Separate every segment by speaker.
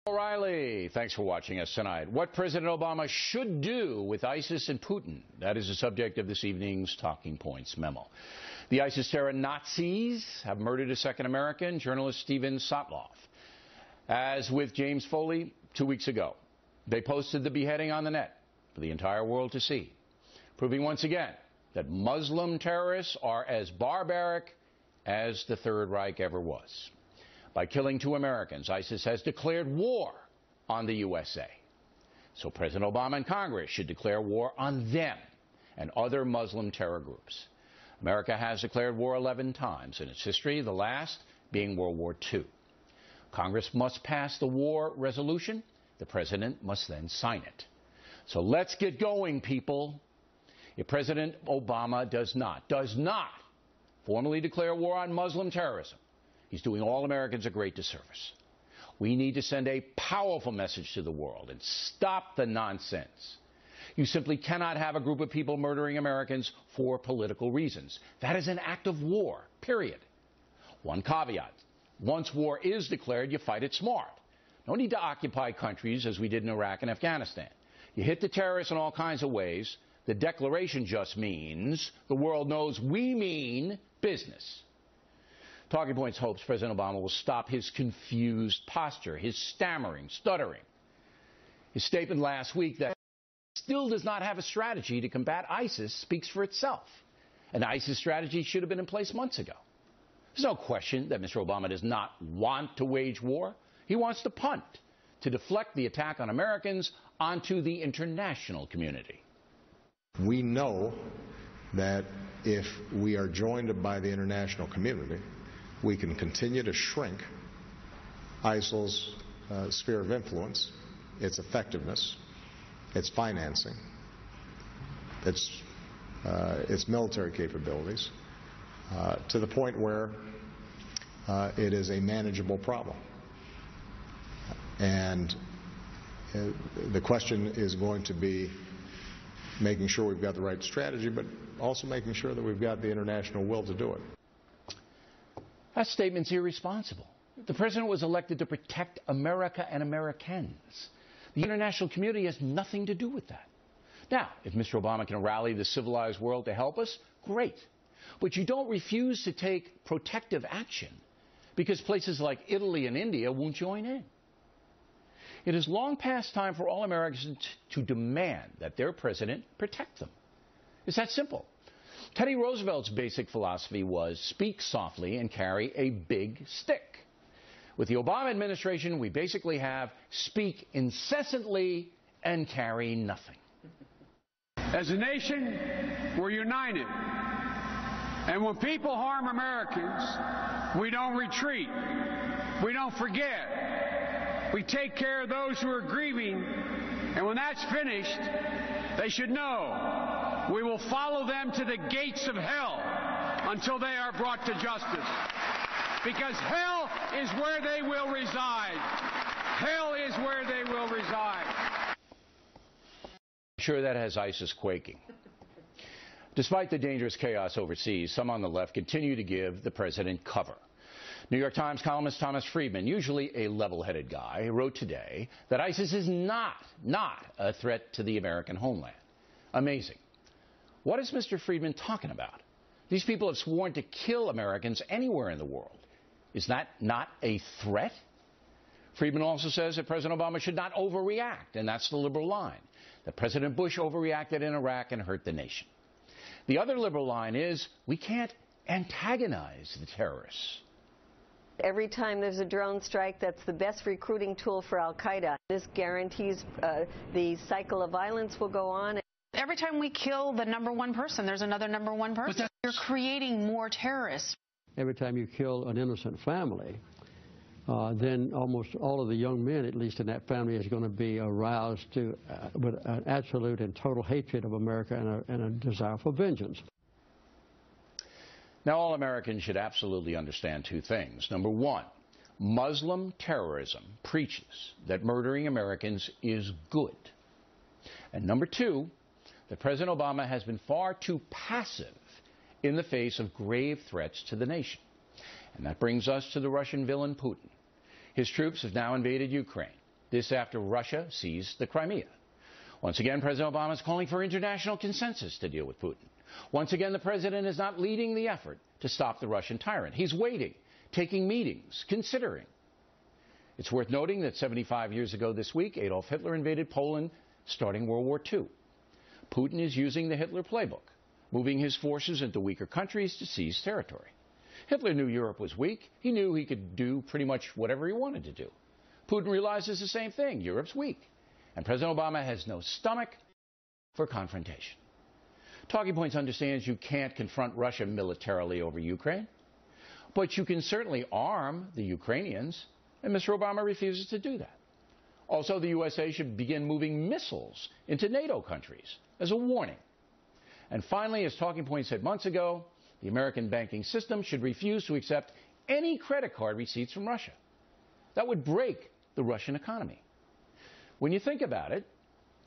Speaker 1: O'Reilly, thanks for watching us tonight. What President Obama should do with ISIS and Putin, that is the subject of this evening's Talking Points memo. The ISIS terror Nazis have murdered a second American, journalist Steven Sotloff. As with James Foley 2 weeks ago, they posted the beheading on the net for the entire world to see, proving once again that Muslim terrorists are as barbaric as the Third Reich ever was. By killing 2 Americans, ISIS has declared war on the USA. So President Obama and Congress should declare war on them and other Muslim terror groups. America has declared war 11 times in its history, the last being World War II. Congress must pass the war resolution. The President must then sign it. So let's get going, people. If President Obama does not formally declare war on Muslim terrorism, he's doing all Americans a great disservice. We need to send a powerful message to the world and stop the nonsense. You simply cannot have a group of people murdering Americans for political reasons. That is an act of war, period. One caveat: once war is declared, you fight it smart. No need to occupy countries as we did in Iraq and Afghanistan. You hit the terrorists in all kinds of ways. The declaration just means the world knows we mean business. Talking Points hopes President Obama will stop his confused posture, his stammering, stuttering. His statement last week that he still does not have a strategy to combat ISIS speaks for itself. An ISIS strategy should have been in place months ago. There's no question that Mr. Obama does not want to wage war. He wants to punt, to deflect the attack on Americans onto the international community.
Speaker 2: We know that if we are joined by the international community, we can continue to shrink ISIL's sphere of influence, its effectiveness, its financing, its military capabilities, to the point where it is a manageable problem. And the question is going to be making sure we've got the right strategy, but also making sure that we've got the international will to do it.
Speaker 1: That statement's irresponsible. The president was elected to protect America and Americans. The international community has nothing to do with that. Now, if Mr. Obama can rally the civilized world to help us, great. But you don't refuse to take protective action because places like Italy and India won't join in. It is long past time for all Americans to demand that their president protect them. It's that simple. Teddy Roosevelt's basic philosophy was speak softly and carry a big stick. With the Obama administration, we basically have speak incessantly and carry nothing.
Speaker 3: As a nation, we're united. And when people harm Americans, we don't retreat. We don't forget. We take care of those who are grieving, and when that's finished, they should know we will follow them to the gates of hell until they are brought to justice. Because hell is where they will reside. Hell is where they will reside.
Speaker 1: I'm sure that has ISIS quaking. Despite the dangerous chaos overseas, some on the left continue to give the president cover. New York Times columnist Thomas Friedman, usually a level-headed guy, wrote today that ISIS is not a threat to the American homeland. Amazing. What is Mr. Friedman talking about? These people have sworn to kill Americans anywhere in the world. Is that not a threat? Friedman also says that President Obama should not overreact, and that's the liberal line, that President Bush overreacted in Iraq and hurt the nation. The other liberal line is we can't antagonize the terrorists.
Speaker 4: Every time there's a drone strike, that's the best recruiting tool for al-Qaeda. This guarantees the cycle of violence will go on.
Speaker 5: Every time we kill the number one person, there's another number one person. You're creating more terrorists.
Speaker 6: Every time you kill an innocent family, then almost all of the young men, at least in that family, is going to be aroused to with an absolute and total hatred of America and a desire for vengeance.
Speaker 1: Now, all Americans should absolutely understand 2 things. Number 1, Muslim terrorism preaches that murdering Americans is good. And number 2, that President Obama has been far too passive in the face of grave threats to the nation. And that brings us to the Russian villain Putin. His troops have now invaded Ukraine. This after Russia seized the Crimea. Once again, President Obama is calling for international consensus to deal with Putin. Once again, the president is not leading the effort to stop the Russian tyrant. He's waiting, taking meetings, considering. It's worth noting that 75 years ago this week, Adolf Hitler invaded Poland, starting World War II. Putin is using the Hitler playbook, moving his forces into weaker countries to seize territory. Hitler knew Europe was weak. He knew he could do pretty much whatever he wanted to do. Putin realizes the same thing. Europe's weak. And President Obama has no stomach for confrontation. Talking Points understands you can't confront Russia militarily over Ukraine, but you can certainly arm the Ukrainians, and Mr. Obama refuses to do that. Also, the USA should begin moving missiles into NATO countries as a warning. And finally, as Talking Points said months ago, the American banking system should refuse to accept any credit card receipts from Russia. That would break the Russian economy. When you think about it,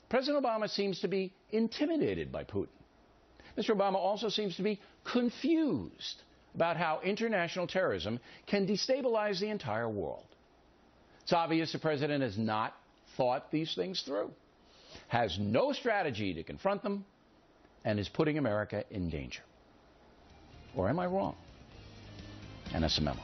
Speaker 1: President Obama seems to be intimidated by Putin. Mr. Obama also seems to be confused about how international terrorism can destabilize the entire world. It's obvious the president has not thought these things through, has no strategy to confront them, and is putting America in danger. Or am I wrong? And that's a memo.